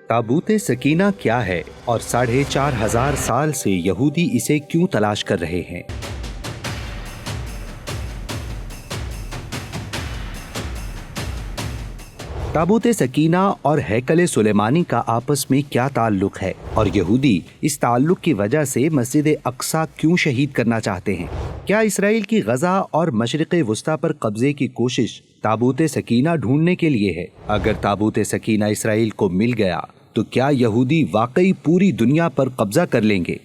ताबूत सकीना क्या है और 4,500 साल से यहूदी इसे क्यों तलाश कर रहे हैं? ताबूत सकीना और हैकल सुलेमानी का आपस में क्या ताल्लुक है और यहूदी इस ताल्लुक की वजह से मस्जिद अक्सा क्यों शहीद करना चाहते हैं? क्या इसराइल की गजा और मशरिक़ वुस्ता पर कब्जे की कोशिश ताबूत सकीना ढूंढने के लिए है? अगर ताबूत सकीना इसराइल को मिल गया तो क्या यहूदी वाकई पूरी दुनिया पर कब्जा कर लेंगे?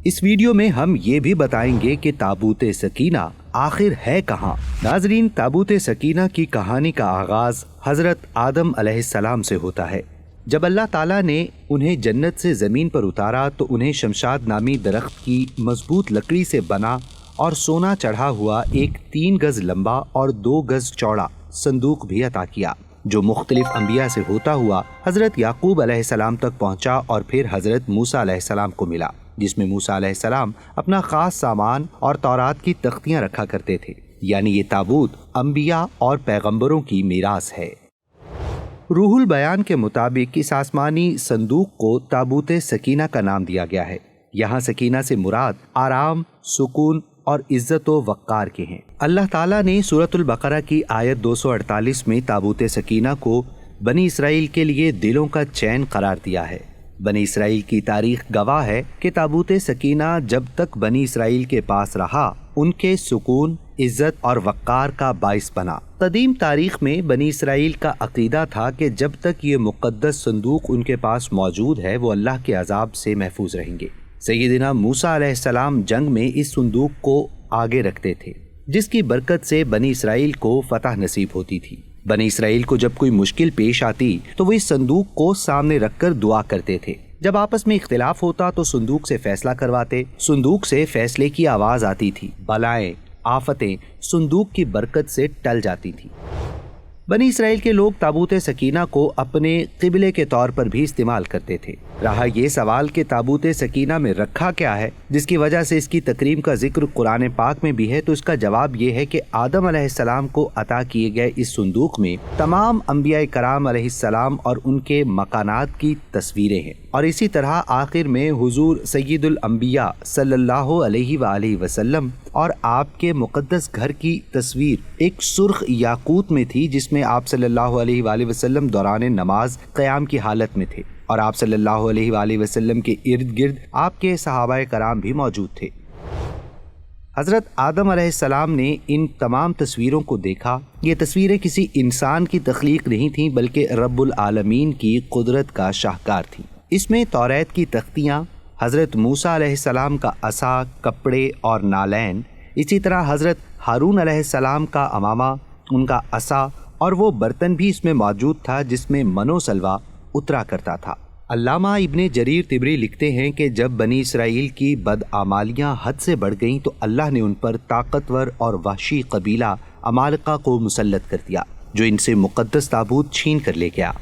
इस वीडियो में हम ये भी बताएंगे कि ताबूत सकीना आखिर है कहाँ। नाजरीन, ताबूत सकीना की कहानी का आगाज हजरत आदम अलैहिस्सलाम से होता है। जब अल्लाह ताला ने उन्हें जन्नत से जमीन पर उतारा तो उन्हें शमशाद नामी दरख्त की मजबूत लकड़ी से बना और सोना चढ़ा हुआ एक 3 गज लंबा और 2 गज चौड़ा संदूक भी अता किया, जो मुख्तलिफ अंबिया से होता हुआ हजरत याकूब अलैहिस्सलाम तक पहुंचा और फिर हजरत मूसा अलैहिस्सलाम को मिला, जिसमें मूसा अलैहिस्सलाम अपना खास सामान और तौरात की तख्तियां रखा करते थे। यानी ये ताबूत अंबिया और पैगंबरों की मीरास है। रूहुल बयान के मुताबिक इस आसमानी संदूक को ताबूत सकीना का नाम दिया गया है। यहाँ सकीना से मुराद आराम, सुकून और इज्जत व वक़ार के हैं। अल्लाह ताला ने सूरतुल बकरा की आयत 248 में ताबूत सकीना को बनी इसराइल के लिए दिलों का चैन करार दिया है। बनी इसराइल की तारीख गवाह है कि ताबूत सकीना जब तक बनी इसराइल के पास रहा उनके सुकून, इज्जत और वक़ार का बाइस बना। कदीम तारीख में बनी इसराइल का अकीदा था कि जब तक ये मुक़द्दस संदूक उनके पास मौजूद है वो अल्लाह के अजाब से महफूज रहेंगे। सैयदना मूसा अलैहिस्सलाम जंग में इस संदूक को आगे रखते थे, जिसकी बरकत से बनी इसराइल को फतह नसीब होती थी। बनी इसराइल को जब कोई मुश्किल पेश आती तो वो इस संदूक को सामने रखकर दुआ करते थे। जब आपस में इख्तिलाफ होता तो संदूक से फैसला करवाते। संदूक से फैसले की आवाज आती थी। बलाएं, आफतें संदूक की बरकत से टल जाती थी। बनी इसराइल के लोग ताबूत सकीना को अपने क़िबले के तौर पर भी इस्तेमाल करते थे। रहा ये सवाल कि ताबूत सकीना में रखा क्या है, जिसकी वजह से इसकी तकरीम का जिक्र कुरान पाक में भी है, तो इसका जवाब ये है कि आदम अलैहिस्सलाम को अता किए गए इस संदूक में तमाम अंबिया कराम अलैहिस्सलाम और उनके मकानात की तस्वीरें हैं। और इसी तरह आखिर में हुजूर सय्यदुल अंबिया सल्लल्लाहु अलैहि वालैहि वसल्लम और आपके मुक़द्दस घर की तस्वीर एक सुर्ख याकूत में थी, जिसमें आप सल्लल्लाहु अलैहि वालैहि वसल्लम दौरान नमाज क़याम की हालत में थे और आप सल्लल्लाहु अलैहि वालैहि वसल्लम के इर्द गिर्द आपके सहाबाए कराम भी मौजूद थे। हज़रत आदम अलैहिस्सलाम ने इन तमाम तस्वीरों को देखा। ये तस्वीरें किसी इंसान की तख्लीक नहीं थीं, बल्कि रब्बुल आलमीन की कुदरत का शाहकार थी। इसमें तौरात की तख्तियाँ, हज़रत मूसा अलैहिस्सलाम का असा, कपड़े और नालैन, इसी तरह हज़रत हारून अलैहिस्सलाम का अमामा, उनका असा और वो बर्तन भी इसमें मौजूद था जिसमें मनो सलवा उतरा करता था। अल्लामा इब्ने जरीर तिबरी लिखते हैं कि जब बनी इसराइल की बदआमालियाँ हद से बढ़ गईं तो अल्लाह ने उन पर ताकतवर और वहशी कबीला अमालिका को मुसल्लत कर दिया, जो इनसे मुक़द्दस ताबूत छीन कर ले गया।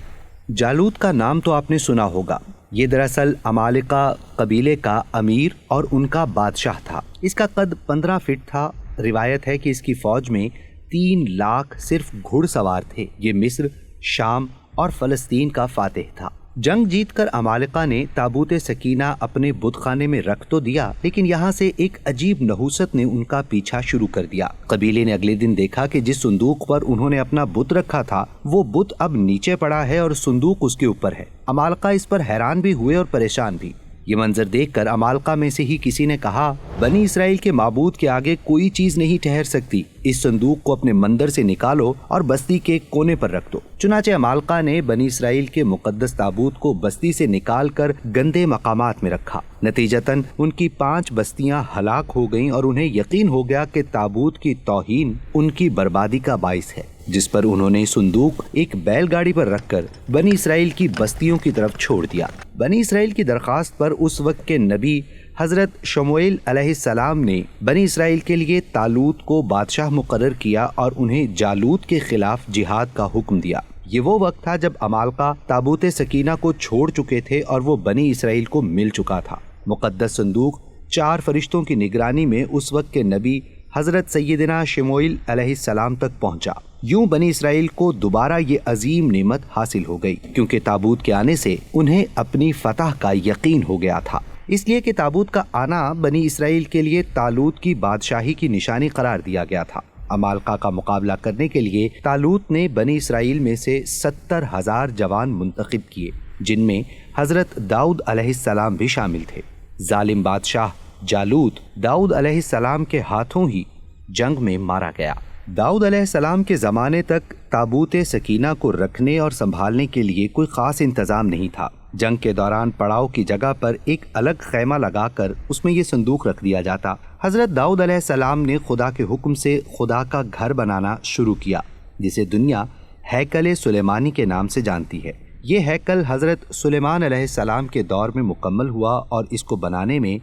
जालूत का नाम तो आपने सुना होगा। ये दरअसल अमालिका कबीले का अमीर और उनका बादशाह था। इसका कद 15 फीट था। रिवायत है कि इसकी फ़ौज में 3 लाख सिर्फ घुड़सवार थे। ये मिस्र, शाम और फ़लस्तीन का फातिह था। जंग जीतकर अमालिका ने ताबूत सकीना अपने बुतखाने में रख तो दिया, लेकिन यहाँ से एक अजीब नहूसत ने उनका पीछा शुरू कर दिया। कबीले ने अगले दिन देखा कि जिस संदूक पर उन्होंने अपना बुत रखा था वो बुत अब नीचे पड़ा है और संदूक उसके ऊपर है। अमालिका इस पर हैरान भी हुए और परेशान भी। ये मंजर देखकर अमालिका में से ही किसी ने कहा, बनी इसराइल के माबूद के आगे कोई चीज नहीं ठहर सकती। इस संदूक को अपने मंदिर से निकालो और बस्ती के कोने पर रख दो। चुनाचे अमालिका ने बनी इसराइल के मुक़द्दस ताबूत को बस्ती से निकाल कर गंदे मकामात में रखा। नतीजतन उनकी 5 बस्तियां हलाक हो गईं और उन्हें यकीन हो गया कि ताबूत की तौहीन उनकी बर्बादी का बाइस है, जिस पर उन्होंने संदूक एक बैलगाड़ी पर रखकर बनी इसराइल की बस्तियों की तरफ छोड़ दिया। बनी इसराइल की दरख्वास्त पर उस वक्त के नबी हज़रत शमूएल अलैहिस्सलाम ने बनी इसराइल के लिए तालूत को बादशाह मुकर्रर किया और उन्हें जालूत के खिलाफ जिहाद का हुक्म दिया। ये वो वक्त था जब अमालिका ताबूत सकीना को छोड़ चुके थे और वो बनी इसराइल को मिल चुका था। मुक़द्दस संदूक 4 फरिश्तों की निगरानी में उस वक्त के नबी हज़रत सैयदना शमूएल अलैहिस्सलाम तक पहुंचा। یوں بنی اسرائیل کو دوبارہ یہ عظیم نعمت حاصل ہو گئی، کیونکہ تابوت کے آنے سے انہیں اپنی فتح کا یقین ہو گیا تھا۔ اس لیے کہ تابوت کا آنا بنی اسرائیل کے لیے طالوت کی بادشاہی کی نشانی قرار دیا گیا تھا۔ عمالقہ کا مقابلہ کرنے کے لیے طالوت نے بنی اسرائیل میں سے 70,000 جوان منتخب کیے، جن میں حضرت داؤد علیہ السلام بھی شامل تھے۔ ظالم بادشاہ جالوت داؤد علیہ السلام کے ہاتھوں ہی جنگ میں مارا گیا۔ داؤد علیہ السلام کے زمانے تک تابوت سکینہ کو رکھنے اور سنبھالنے کے لیے کوئی خاص انتظام نہیں تھا۔ جنگ کے دوران پڑاؤ کی جگہ پر ایک الگ خیمہ لگا کر اس میں یہ صندوق رکھ دیا جاتا۔ حضرت داؤد علیہ السلام نے خدا کے حکم سے خدا کا گھر بنانا شروع کیا، جسے دنیا ہیکل سلیمانی کے نام سے جانتی ہے۔ یہ ہیکل حضرت سلیمان علیہ السلام کے دور میں مکمل ہوا اور اس کو بنانے میں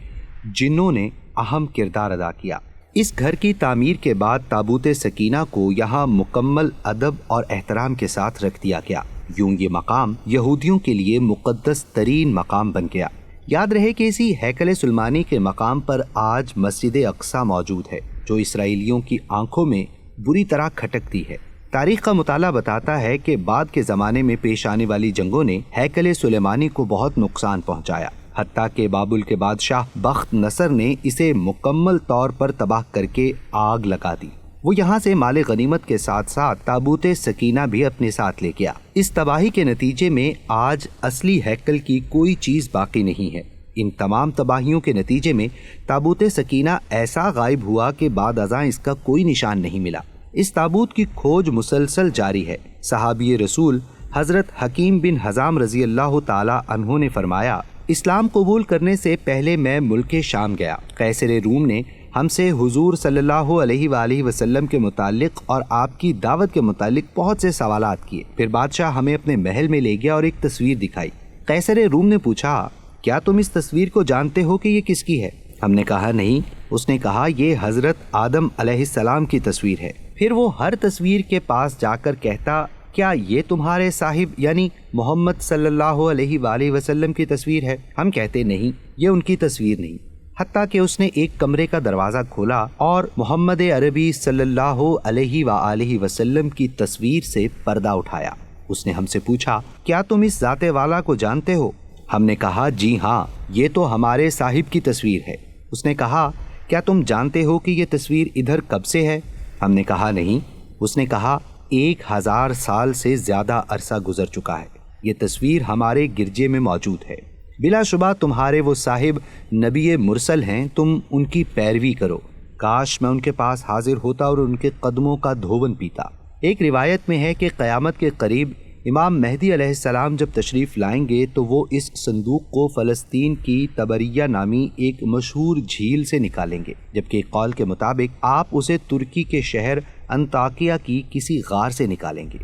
جنوں نے اہم کردار ادا کیا۔ اس گھر کی تعمیر کے بعد تابوت سکینہ کو یہاں مکمل ادب اور احترام کے ساتھ رکھ دیا گیا۔ یوں یہ مقام یہودیوں کے لیے مقدس ترین مقام بن گیا۔ یاد رہے کہ اسی ہیکل سلیمانی کے مقام پر آج مسجد اقصی موجود ہے، جو اسرائیلیوں کی آنکھوں میں بری طرح کھٹکتی ہے۔ تاریخ کا مطالعہ بتاتا ہے کہ بعد کے زمانے میں پیش آنے والی جنگوں نے ہیکل سلیمانی کو بہت نقصان پہنچایا، حتیٰ کہ بابل کے بادشاہ بخت نصر نے اسے مکمل طور پر تباہ کر کے آگ لگا دی۔ وہ یہاں سے مال غنیمت کے ساتھ ساتھ تابوت سکینہ بھی اپنے ساتھ لے گیا۔ اس تباہی کے نتیجے میں آج اصلی ہیکل کی کوئی چیز باقی نہیں ہے۔ ان تمام تباہیوں کے نتیجے میں تابوت سکینہ ایسا غائب ہوا کہ بعد ازاں اس کا کوئی نشان نہیں ملا۔ اس تابوت کی کھوج مسلسل جاری ہے۔ صحابی رسول حضرت حکیم بن حزام رضی اللہ تعالی عنہ نے فرمایا، اسلام قبول کرنے سے پہلے میں ملک شام گیا۔ قیصر روم نے ہم سے حضور صلی اللہ علیہ وآلہ وسلم کے متعلق اور آپ کی دعوت کے متعلق بہت سے سوالات کیے۔ پھر بادشاہ ہمیں اپنے محل میں لے گیا اور ایک تصویر دکھائی۔ قیصر روم نے پوچھا، کیا تم اس تصویر کو جانتے ہو کہ یہ کس کی ہے؟ ہم نے کہا نہیں۔ اس نے کہا، یہ حضرت آدم علیہ السلام کی تصویر ہے۔ پھر وہ ہر تصویر کے پاس جا کر کہتا، کیا یہ تمہارے صاحب یعنی محمد صلی اللہ علیہ وآلہ وسلم کی تصویر ہے؟ ہم کہتے نہیں، یہ ان کی تصویر نہیں۔ حتیٰ کہ اس نے ایک کمرے کا دروازہ کھولا اور محمد عربی صلی اللہ علیہ وآلہ وسلم کی تصویر سے پردہ اٹھایا۔ اس نے ہم سے پوچھا، کیا تم اس ذات والا کو جانتے ہو؟ ہم نے کہا، جی ہاں، یہ تو ہمارے صاحب کی تصویر ہے۔ اس نے کہا، کیا تم جانتے ہو کہ یہ تصویر ادھر کب سے ہے؟ ہم نے کہا نہیں۔ اس نے کہا، 1000 سال سے زیادہ عرصہ گزر چکا ہے۔ یہ تصویر ہمارے گرجے میں موجود ہے۔ بلا شبہ تمہارے وہ صاحب نبی مرسل ہیں، تم ان کی پیروی کرو۔ کاش میں ان کے پاس حاضر ہوتا اور ان کے قدموں کا دھون پیتا۔ ایک روایت میں ہے کہ قیامت کے قریب امام مہدی علیہ السلام جب تشریف لائیں گے تو وہ اس صندوق کو فلسطین کی تبریہ نامی ایک مشہور جھیل سے نکالیں گے، جبکہ ایک قول کے مطابق آپ اسے ترکی کے شہر انطاکیہ کی کسی غار سے نکالیں گے۔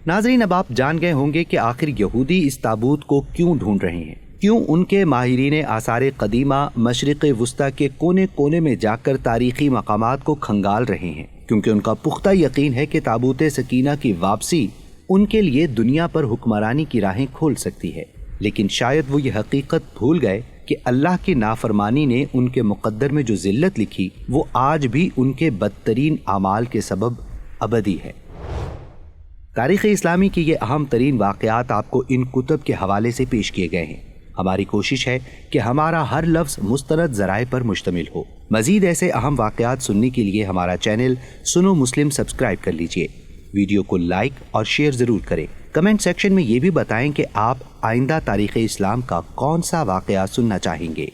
ناظرین، اب آپ جان گئے ہوں گے کہ آخر یہودی اس تابوت کو کیوں ڈھونڈ رہے ہیں، کیوں ان کے ماہرین آثار قدیمہ مشرق وسطیٰ کے کونے کونے میں جا کر تاریخی مقامات کو کھنگال رہے ہیں، کیونکہ ان کا پختہ یقین ہے کہ تابوت سکینہ کی واپسی ان کے لیے دنیا پر حکمرانی کی راہیں کھول سکتی ہے۔ لیکن شاید وہ یہ حقیقت بھول گئے کہ اللہ کی نافرمانی نے ان کے مقدر میں جو ذلت لکھی، وہ آج بھی ان کے بدترین اعمال کے سبب ابدی ہے۔ تاریخ اسلامی کی یہ اہم ترین واقعات آپ کو ان کتب کے حوالے سے پیش کیے گئے ہیں۔ ہماری کوشش ہے کہ ہمارا ہر لفظ مستند ذرائع پر مشتمل ہو۔ مزید ایسے اہم واقعات سننے کے لیے ہمارا چینل سنو مسلم سبسکرائب کر لیجئے۔ ویڈیو کو لائک اور شیئر ضرور کریں۔ کمنٹ سیکشن میں یہ بھی بتائیں کہ آپ آئندہ تاریخ اسلام کا کون سا واقعہ سننا چاہیں گے۔